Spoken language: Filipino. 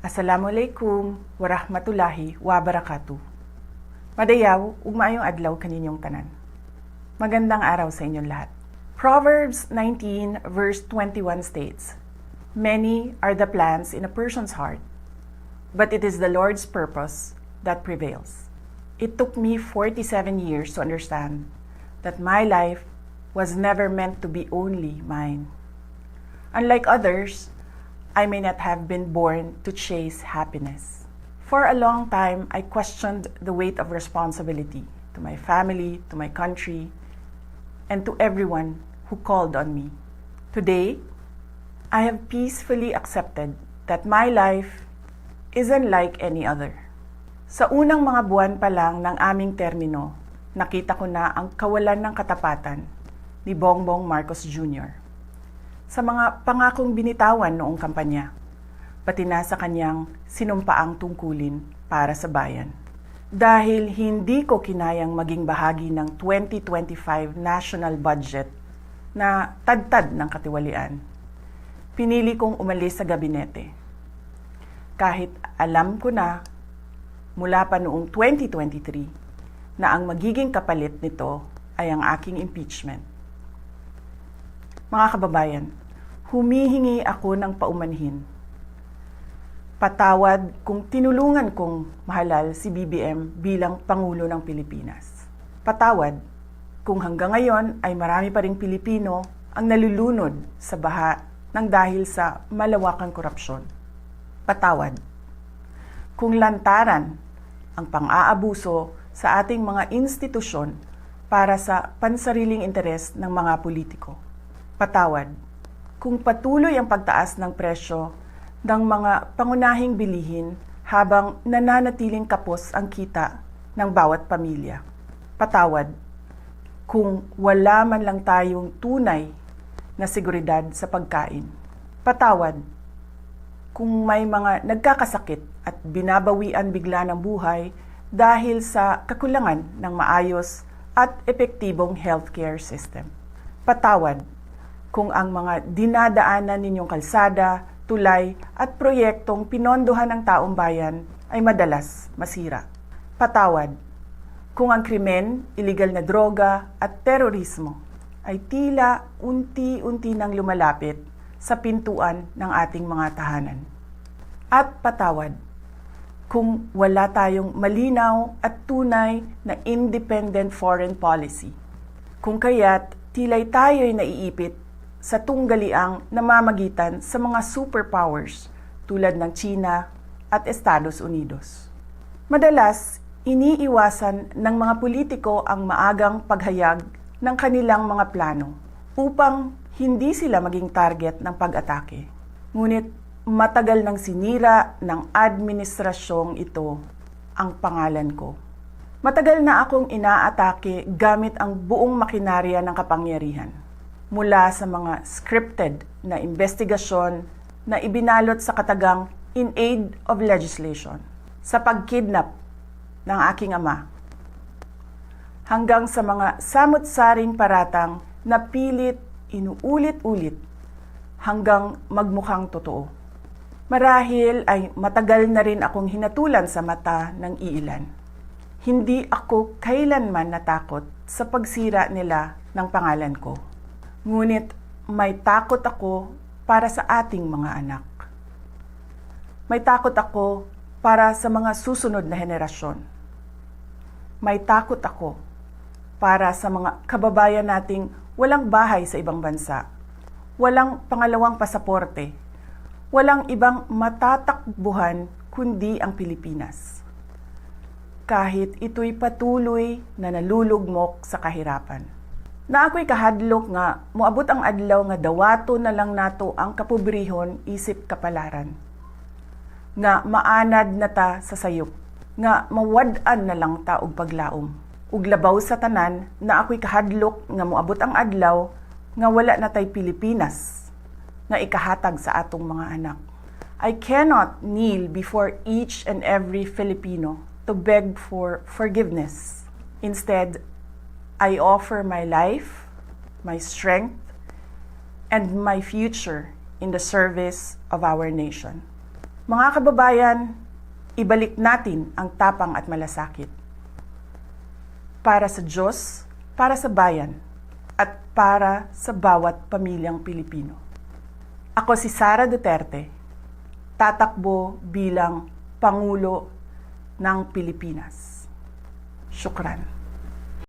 Assalamualaikum warahmatullahi wabarakatuh. Madayaw, ug maayong adlaw kaninyong tanan. Magandang araw sa inyong lahat. Proverbs 19 verse 21 states, "Many are the plans in a person's heart, but it is the Lord's purpose that prevails." It took me 47 years to understand that my life was never meant to be only mine. Unlike others, I may not have been born to chase happiness. For a long time, I questioned the weight of responsibility to my family, to my country, and to everyone who called on me. Today, I have peacefully accepted that my life is unlike any other. Sa unang mga buwan pa lang ng aming termino, nakita ko na ang kawalan ng katapatan ni Bongbong Marcos Jr. sa mga pangakong binitawan noong kampanya, pati na sa kanyang sinumpaang tungkulin para sa bayan. Dahil hindi ko kinayang maging bahagi ng 2025 national budget na tadtad ng katiwalian, pinili kong umalis sa gabinete. Kahit alam ko na mula pa noong 2023 na ang magiging kapalit nito ay ang aking impeachment. Mga kababayan, humihingi ako ng paumanhin. Patawad kung tinulungan kong mahalal si BBM bilang Pangulo ng Pilipinas. Patawad kung hanggang ngayon ay marami pa ring Pilipino ang nalulunod sa baha ng dahil sa malawakang korupsyon. Patawad kung lantaran ang pang-aabuso sa ating mga institusyon para sa pansariling interes ng mga politiko. Patawad kung patuloy ang pagtaas ng presyo ng mga pangunahing bilihin habang nananatiling kapos ang kita ng bawat pamilya. Patawad kung wala man lang tayong tunay na seguridad sa pagkain. Patawad kung may mga nagkakasakit at binabawian bigla ng buhay dahil sa kakulangan ng maayos at epektibong healthcare system. Patawad kung ang mga dinadaanan ninyong kalsada, tulay at proyektong pinondohan ng taong bayan ay madalas masira. Patawad kung ang krimen, iligal na droga at terorismo ay tila unti-unti nang lumalapit sa pintuan ng ating mga tahanan. At patawad kung wala tayong malinaw at tunay na independent foreign policy. Kung kaya't tila'y tayo'y naiipit sa tunggaliang namamagitan sa mga superpowers tulad ng China at Estados Unidos. Madalas, iniiwasan ng mga politiko ang maagang paghayag ng kanilang mga plano upang hindi sila maging target ng pag-atake. Ngunit matagal nang sinira ng administrasyong ito ang pangalan ko. Matagal na akong inaatake gamit ang buong makinarya ng kapangyarihan. Mula sa mga scripted na investigasyon na ibinalot sa katagang in aid of legislation, sa pagkidnap ng aking ama, hanggang sa mga samut-saring paratang na pilit inuulit-ulit hanggang magmukhang totoo. Marahil ay matagal na rin akong hinatulan sa mata ng iilan. Hindi ako kailanman natakot sa pagsira nila ng pangalan ko. Ngunit may takot ako para sa ating mga anak. May takot ako para sa mga susunod na henerasyon. May takot ako para sa mga kababayan nating walang bahay sa ibang bansa, walang pangalawang pasaporte, walang ibang matatakbuhan kundi ang Pilipinas. Kahit ito'y patuloy na nalulugmok sa kahirapan. Na ako'y kahadlok nga, moabot ang adlaw nga dawato na lang nato ang kapobrehon isip kapalaran. Nga maanad na ta sa sayop, nga mawad-an na lang ta og paglaom. Ug labaw sa tanan na ako'y kahadlok nga moabot ang adlaw nga wala na tay Pilipinas nga ikahatag sa atong mga anak. I cannot kneel before each and every Filipino to beg for forgiveness. Instead, I offer my life, my strength, and my future in the service of our nation. Mga kababayan, ibalik natin ang tapang at malasakit. Para sa Diyos, para sa bayan, at para sa bawat pamilyang Pilipino. Ako si Sara Duterte, tatakbo bilang Pangulo ng Pilipinas. Syukran.